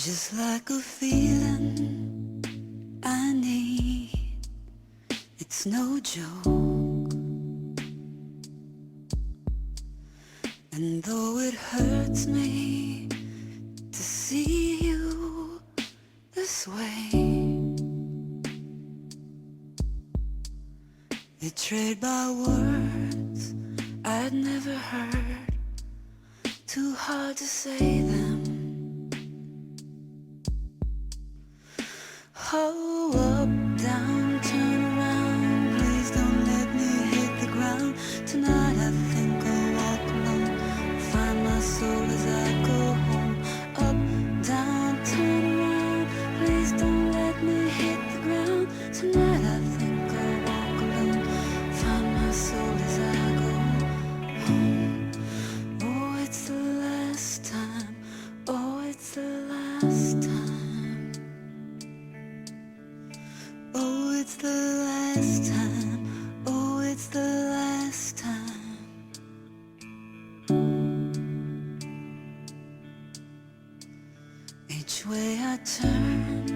Just like a feeling I need, it's no joke. And though it hurts me to see you this way, betrayed by words I'd never heard, too hard to say them. Oh, up, down, turn around, please don't let me hit the ground. Tonight I think I'll walk alone, find my soul as I go home. Up, down, turn around, please don't let me hit the ground. Tonight I think I'll walk alone, find my soul as I go home. Oh, it's the last time, oh, it's the last time. Oh, it's the last time. Oh, it's the last time. Each way I turn,